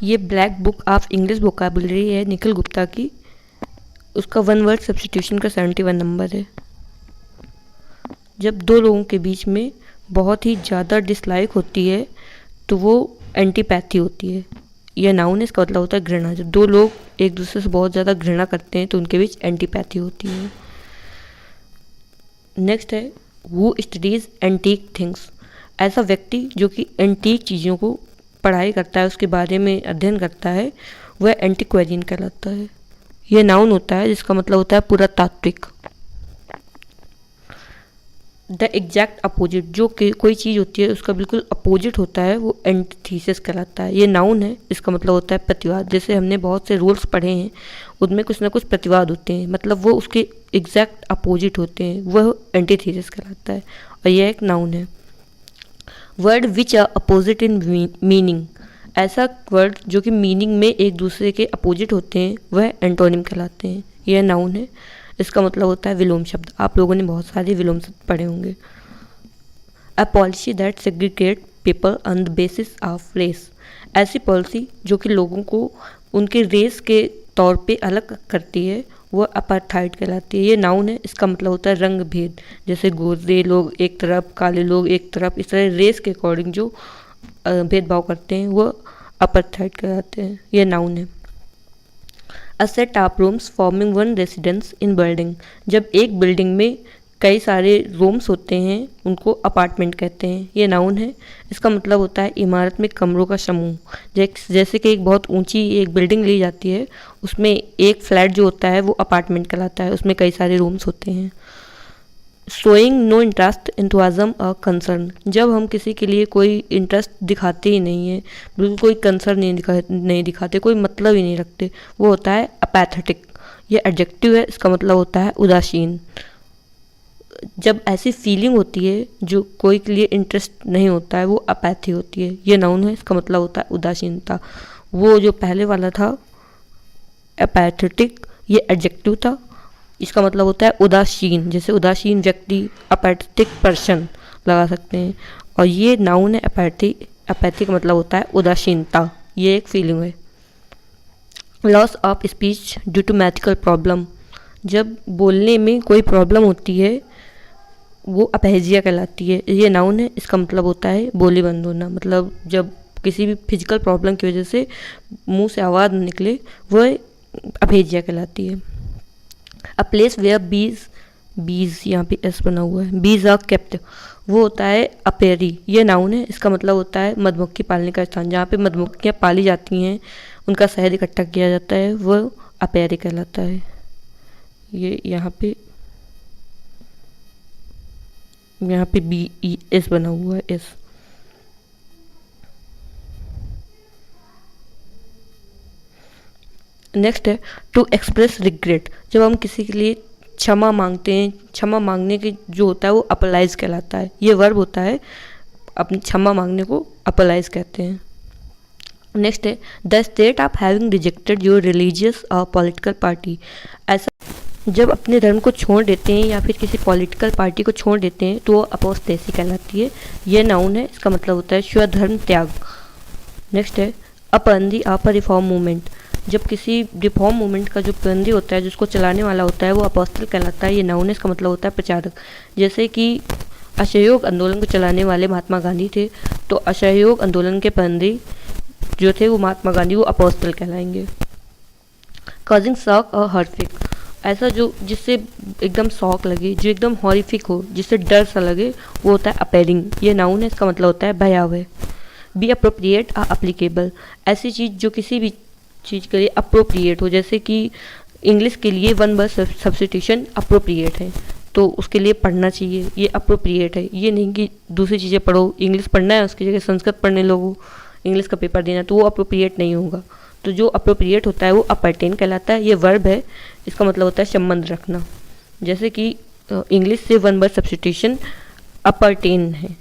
ये black book of English vocabulary है निखिल गुप्ता की। उसका वन वर्ड सब्स्टिट्यूशन का 71 नंबर है। जब दो लोगों के बीच में बहुत ही ज़्यादा डिसलाइक होती है तो वो एंटीपैथी होती है। यह नाउन है, इसका मतलब होता है घृणा। जब दो लोग एक दूसरे से बहुत ज़्यादा घृणा करते हैं तो उनके बीच एंटीपैथी होती है। नेक्स्ट है हु स्टडीज एंटीक थिंग्स। ऐसा व्यक्ति जो कि एंटीक चीज़ों को पढ़ाई करता है, उसके बारे में अध्ययन करता है, वह एंटीक्वेरियन कहलाता है। यह नाउन होता है जिसका मतलब होता है पुरातात्विक। द एग्जैक्ट अपोजिट, जो कि कोई चीज़ होती है उसका बिल्कुल अपोजिट होता है, वो एंटीथीसिस कहलाता है। ये नाउन है, इसका मतलब होता है प्रतिवाद। जैसे हमने बहुत से रूल्स पढ़े हैं, उनमें कुछ ना कुछ प्रतिवाद होते हैं, मतलब वो उसके एग्जैक्ट अपोजिट होते हैं, वह एंटीथीसिस कहलाता है और यह एक नाउन है। Word which are opposite in meaning, ऐसा वर्ड जो कि मीनिंग में एक दूसरे के अपोजिट होते हैं, वह एंटोनिम कहलाते हैं। यह नाउन है, इसका मतलब होता है विलोम शब्द। आप लोगों ने बहुत सारे विलोम शब्द पढ़े होंगे। A policy that segregate people on the basis of race, ऐसी पॉलिसी जो कि लोगों को उनके रेस के तौर पे अलग करती है, वह अपार्थाइड कहलाती है। ये नाउन है, इसका मतलब होता है रंग भेद। जैसे गोरे लोग एक तरफ, काले लोग एक तरफ, इस तरह रेस के अकॉर्डिंग जो भेदभाव करते हैं वह अपार्थाइड कहलाते हैं। यह नाउन है। A set of rooms forming one residence in building, जब एक बिल्डिंग में कई सारे रूम्स होते हैं उनको अपार्टमेंट कहते हैं। ये नाउन है, इसका मतलब होता है इमारत में कमरों का समूह। जैसे कि एक बहुत ऊंची एक बिल्डिंग ली जाती है, उसमें एक फ्लैट जो होता है वो अपार्टमेंट कहलाता है, उसमें कई सारे रूम्स होते हैं। शोइंग नो इंटरेस्ट इंथुआज़म और कंसर्न, जब हम किसी के लिए कोई इंटरेस्ट दिखाते ही नहीं है, बिल्कुल कोई कंसर्न नहीं दिखाते, कोई मतलब ही नहीं रखते, वो होता है अपैथेटिक। ये एडजेक्टिव है, इसका मतलब होता है उदासीन। जब ऐसी फीलिंग होती है जो कोई के लिए इंटरेस्ट नहीं होता है, वो अपैथी होती है। ये नाउन है, इसका मतलब होता है उदासीनता। वो जो पहले वाला था अपैथेटिक, ये एडजेक्टिव था, इसका मतलब होता है उदासीन। जैसे उदासीन व्यक्ति, अपैथेटिक पर्सन लगा सकते हैं। और ये नाउन है अपैथी का मतलब होता है उदासीनता, ये एक फीलिंग है। Loss of speech due to medical problem, जब बोलने में कोई प्रॉब्लम होती है वो अपहेजिया कहलाती है। ये नाउन है, इसका मतलब होता है बोली बंद होना। मतलब जब किसी भी फिजिकल प्रॉब्लम की वजह से मुंह से आवाज़ निकले, वह अपहेजिया कहलाती है। अ प्लेस वेयर बीज यहाँ पे एस बना हुआ है, बीज आर केप्ट, वो होता है अपेरी। ये नाउन है, इसका मतलब होता है मधुमक्खी पालने का स्थान। जहाँ पे मधुमक्खियाँ पाली जाती हैं, उनका शहद इकट्ठा किया जाता है, वह अपेरी कहलाता है। ये यहाँ पे बी ई एस बना हुआ है, एस। नेक्स्ट है टू एक्सप्रेस रिग्रेट, जब हम किसी के लिए क्षमा मांगते हैं, क्षमा मांगने की जो होता है वो अपलाइज कहलाता है। ये वर्ब होता है, अपनी क्षमा मांगने को अपलाइज कहते हैं। नेक्स्ट है the state of having rejected your religious और पॉलिटिकल पार्टी, ऐसा जब अपने धर्म को छोड़ देते हैं या फिर किसी पॉलिटिकल पार्टी को छोड़ देते हैं तो वो अपोस्टेसी कहलाती है। यह नाउन है, इसका मतलब होता है स्वधर्म त्याग। नेक्स्ट है अपंदी ऑफ अ रिफॉर्म मूवमेंट, जब किसी रिफॉर्म मूवमेंट का जो बंदी होता है, जिसको चलाने वाला होता है, वो अपोस्टल कहलाता है। ये नाउन है, इसका मतलब होता है प्रचारक। जैसे कि असहयोग आंदोलन को चलाने वाले महात्मा गांधी थे, तो असहयोग आंदोलन के बंदी जो थे वो महात्मा गांधी, वो अपोस्टल कहलाएंगे। कॉजिंग शॉक और हॉरिफिक, ऐसा जो जिससे एकदम शॉक लगे, जो एकदम हॉरिफिक हो, जिससे डर सा लगे, वो होता है अपेयरिंग। ये नाउन है, इसका मतलब होता है भयावह। बी अप्रोप्रिएट और अप्लीकेबल, ऐसी चीज़ जो किसी भी चीज़ के लिए अप्रोप्रिएट हो, जैसे कि इंग्लिश के लिए वन वर्ड सब्स्टिट्यूशन अप्रोप्रिएट है, तो उसके लिए पढ़ना चाहिए, ये अप्रोप्रिएट है। ये नहीं कि दूसरी चीज़ें पढ़ो, इंग्लिश पढ़ना है उसकी जगह संस्कृत पढ़ने लगो, इंग्लिश का पेपर देना, तो वो अप्रोप्रिएट नहीं होगा। तो जो अप्रोप्रिएट होता है वो अपरटेन कहलाता है। ये वर्ब है, इसका मतलब होता है संबंध रखना। जैसे कि इंग्लिश से वन वर्ड सब्स्टिट्यूशन अपरटेन है।